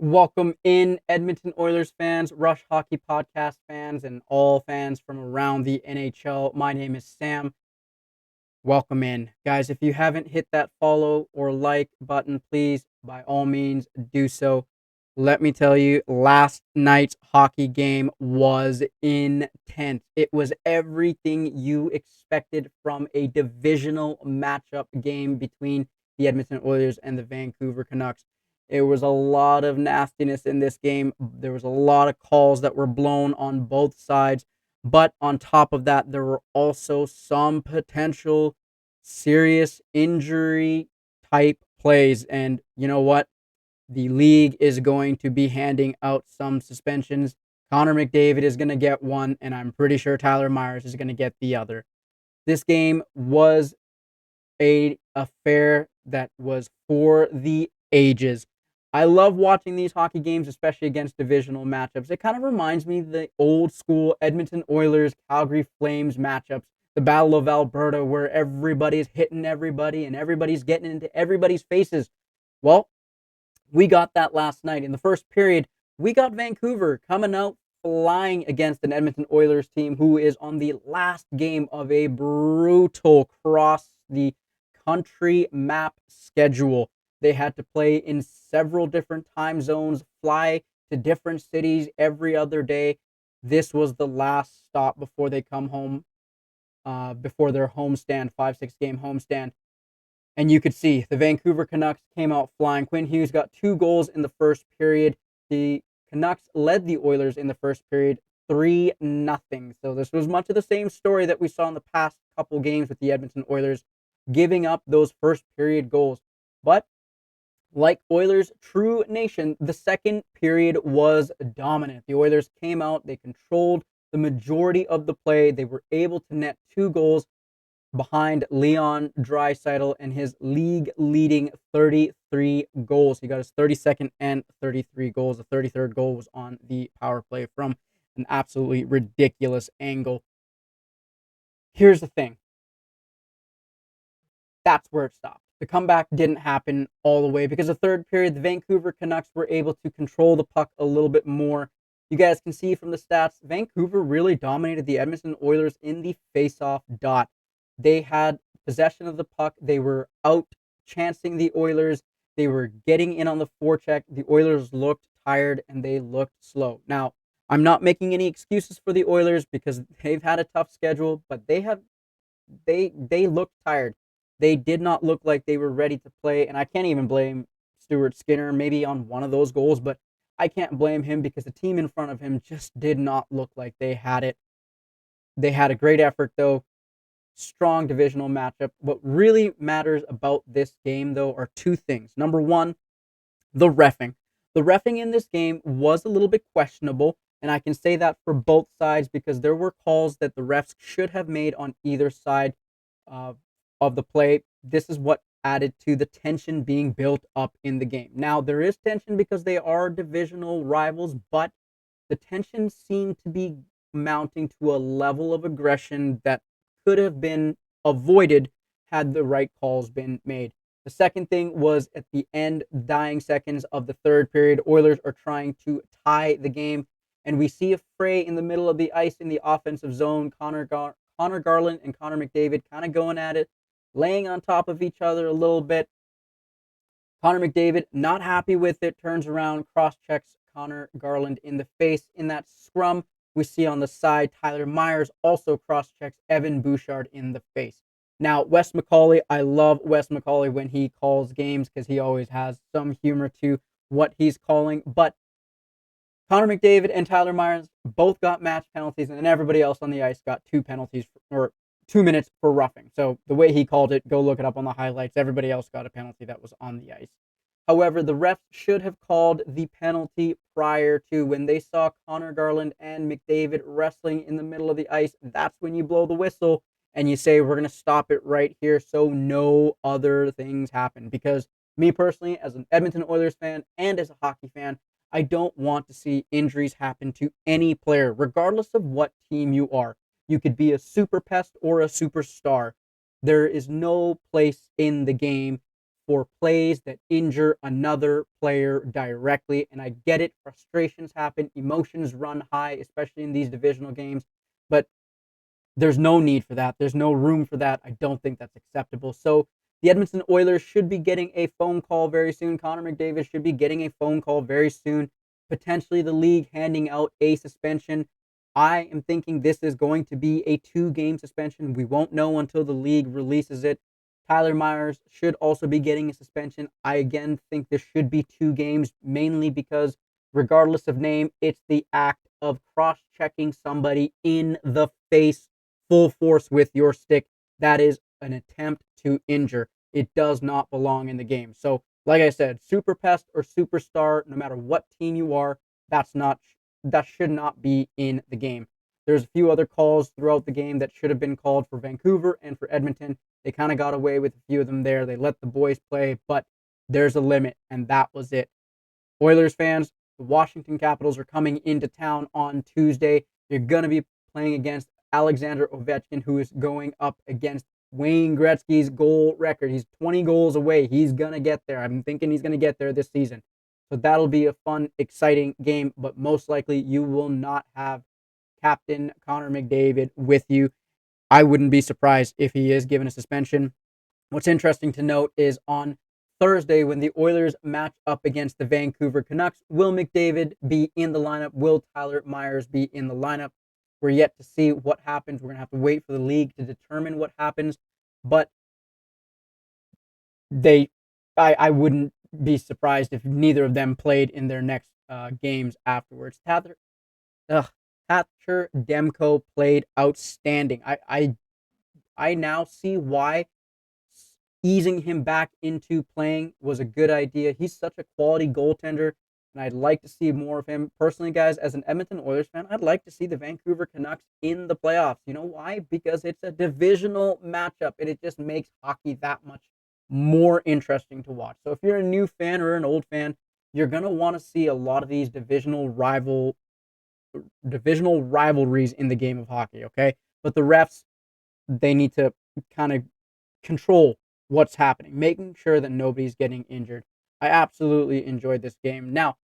Welcome in, Edmonton Oilers fans, Rush Hockey Podcast fans, and all fans from around the NHL. My name is Sam. Welcome in. Guys, if you haven't hit that follow or like button, please, by all means, do so. Let me tell you, last night's hockey game was intense. It was everything you expected from a divisional matchup game between the Edmonton Oilers and the Vancouver Canucks. There was a lot of nastiness in this game. There was a lot of calls that were blown on both sides. But on top of that, there were also some potential serious injury type plays. And you know what? The league is going to be handing out some suspensions. Connor McDavid is going to get one, and I'm pretty sure Tyler Myers is going to get the other. This game was a affair that was for the ages. I love watching these hockey games, especially against divisional matchups. It kind of reminds me of the old school Edmonton Oilers, Calgary Flames matchups, the Battle of Alberta, where everybody's hitting everybody and everybody's getting into everybody's faces. Well, we got that last night. In the first period, we got Vancouver coming out flying against an Edmonton Oilers team who is on the last game of a brutal cross the country map schedule. They had to play in several different time zones, fly to different cities every other day. This was the last stop before they come home, before their homestand, 5-6 game homestand. And you could see the Vancouver Canucks came out flying. Quinn Hughes got 2 goals in the first period. The Canucks led the Oilers in the first period 3-0. So this was much of the same story that we saw in the past couple games with the Edmonton Oilers, giving up those first period goals. But like Oilers' true nation, the second period was dominant. The Oilers came out, they controlled the majority of the play. They were able to net 2 goals behind Leon Draisaitl and his league-leading 33 goals. He got his 32nd and 33 goals. The 33rd goal was on the power play from an absolutely ridiculous angle. Here's the thing. That's where it stopped. The comeback didn't happen all the way because the third period, the Vancouver Canucks were able to control the puck a little bit more. You guys can see from the stats, Vancouver really dominated the Edmonton Oilers in the face-off dot. They had possession of the puck. They were out chancing the Oilers. They were getting in on the forecheck. The Oilers looked tired and they looked slow. Now, I'm not making any excuses for the Oilers because they've had a tough schedule, but they looked tired. They did not look like they were ready to play, and I can't even blame Stuart Skinner maybe on one of those goals, but I can't blame him because the team in front of him just did not look like they had it. They had a great effort though. Strong divisional matchup. What really matters about this game, though, are 2 things. Number 1, the reffing. The reffing in this game was a little bit questionable, and I can say that for both sides because there were calls that the refs should have made on either side of the play. This is what added to the tension being built up in the game. Now, there is tension because they are divisional rivals, but the tension seemed to be mounting to a level of aggression that could have been avoided had the right calls been made. The second thing was at the end, dying seconds of the third period, Oilers are trying to tie the game, and we see a fray in the middle of the ice in the offensive zone. Connor Garland and Connor McDavid kind of going at it, laying on top of each other a little bit. Connor McDavid not happy with it, turns around, cross-checks Connor Garland in the face. In that scrum, we see on the side, Tyler Myers also cross-checks Evan Bouchard in the face. Now, Wes McCauley, I love Wes McCauley when he calls games because he always has some humor to what he's calling. But Connor McDavid and Tyler Myers both got match penalties, and then everybody else on the ice got 2 penalties or 2 minutes for roughing. So the way he called it, go look it up on the highlights. Everybody else got a penalty that was on the ice. However, the refs should have called the penalty prior to when they saw Connor Garland and McDavid wrestling in the middle of the ice. That's when you blow the whistle and you say, we're going to stop it right here so no other things happen. Because me personally, as an Edmonton Oilers fan and as a hockey fan, I don't want to see injuries happen to any player, regardless of what team you are. You could be a super pest or a superstar. There is no place in the game for plays that injure another player directly. And I get it. Frustrations happen. Emotions run high, especially in these divisional games. But there's no need for that. There's no room for that. I don't think that's acceptable. So the Edmonton Oilers should be getting a phone call very soon. Connor McDavid should be getting a phone call very soon. Potentially the league handing out a suspension. I am thinking this is going to be a 2-game suspension. We won't know until the league releases it. Tyler Myers should also be getting a suspension. I again think this should be 2 games, mainly because regardless of name, it's the act of cross-checking somebody in the face full force with your stick. That is an attempt to injure. It does not belong in the game. So, like I said, super pest or superstar, no matter what team you are, that should not be in the game. There's a few other calls throughout the game that should have been called for Vancouver and for Edmonton. They kind of got away with a few of them there. They let the boys play, but there's a limit, and that was it. Oilers fans, the Washington Capitals are coming into town on Tuesday. You're going to be playing against Alexander Ovechkin, who is going up against Wayne Gretzky's goal record. He's 20 goals away. He's going to get there. I'm thinking he's going to get there this season. So that'll be a fun, exciting game, but most likely you will not have Captain Connor McDavid with you. I wouldn't be surprised if he is given a suspension. What's interesting to note is on Thursday, when the Oilers match up against the Vancouver Canucks, will McDavid be in the lineup? Will Tyler Myers be in the lineup? We're yet to see what happens. We're going to have to wait for the league to determine what happens. But I wouldn't be surprised if neither of them played in their next games afterwards. Thatcher Demko played outstanding. I now see why easing him back into playing was a good idea. He's such a quality goaltender, and I'd like to see more of him. Personally, guys, as an Edmonton Oilers fan, I'd like to see the Vancouver Canucks in the playoffs. You know why? Because it's a divisional matchup, and it just makes hockey that much more interesting to watch. So if you're a new fan or an old fan, you're going to want to see a lot of these divisional rivalries in the game of hockey, okay? But the refs, they need to kind of control what's happening, making sure that nobody's getting injured. I absolutely enjoyed this game. Now,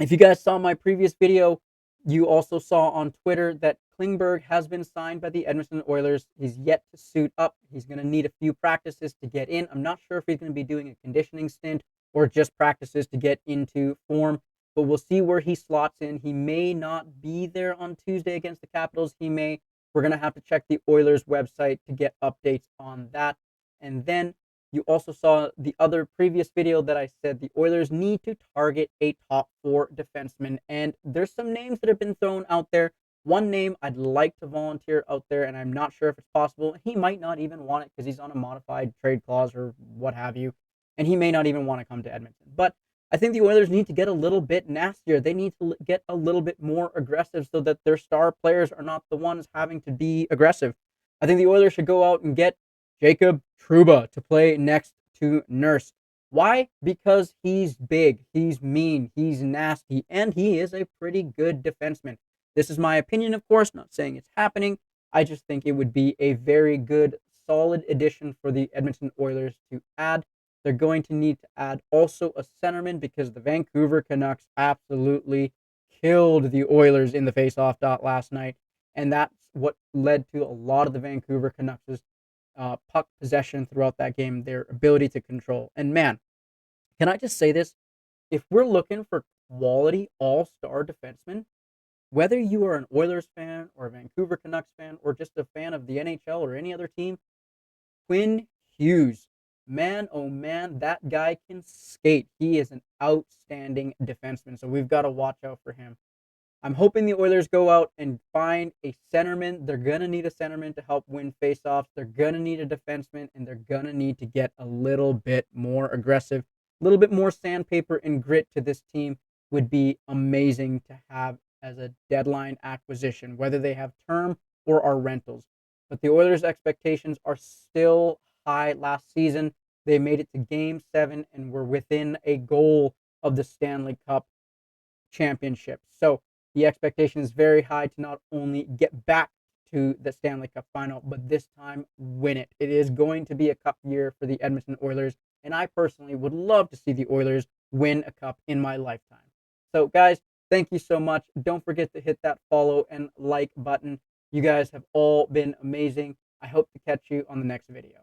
if you guys saw my previous video, you also saw on Twitter that Klingberg has been signed by the Edmonton Oilers. He's yet to suit up. He's going to need a few practices to get in. I'm not sure if he's going to be doing a conditioning stint or just practices to get into form, but we'll see where he slots in. He may not be there on Tuesday against the Capitals. He may. We're going to have to check the Oilers website to get updates on that. And then you also saw the other previous video that I said the Oilers need to target a top 4 defenseman. And there's some names that have been thrown out there. One name I'd like to volunteer out there, and I'm not sure if it's possible. He might not even want it because he's on a modified trade clause or what have you. And he may not even want to come to Edmonton. But I think the Oilers need to get a little bit nastier. They need to get a little bit more aggressive so that their star players are not the ones having to be aggressive. I think the Oilers should go out and get Jacob Trouba to play next to Nurse. Why? Because he's big, he's mean, he's nasty, and he is a pretty good defenseman. This is my opinion, of course, not saying it's happening. I just think it would be a very good, solid addition for the Edmonton Oilers to add. They're going to need to add also a centerman because the Vancouver Canucks absolutely killed the Oilers in the face-off dot last night, and that's what led to a lot of the Vancouver Canucks' puck possession throughout that game, their ability to control. And man, can I just say this? If we're looking for quality all-star defensemen, whether you are an Oilers fan or a Vancouver Canucks fan or just a fan of the NHL or any other team, Quinn Hughes, man, oh man, that guy can skate. He is an outstanding defenseman, so we've got to watch out for him. I'm hoping the Oilers go out and find a centerman. They're going to need a centerman to help win faceoffs. They're going to need a defenseman, and they're going to need to get a little bit more aggressive. A little bit more sandpaper and grit to this team would be amazing to have as a deadline acquisition, whether they have term or are rentals. But the Oilers' expectations are still high. Last season, they made it to Game 7 and were within a goal of the Stanley Cup championship. So the expectation is very high to not only get back to the Stanley Cup final, but this time win it. It is going to be a cup year for the Edmonton Oilers, and I personally would love to see the Oilers win a cup in my lifetime. So, guys, thank you so much. Don't forget to hit that follow and like button. You guys have all been amazing. I hope to catch you on the next video.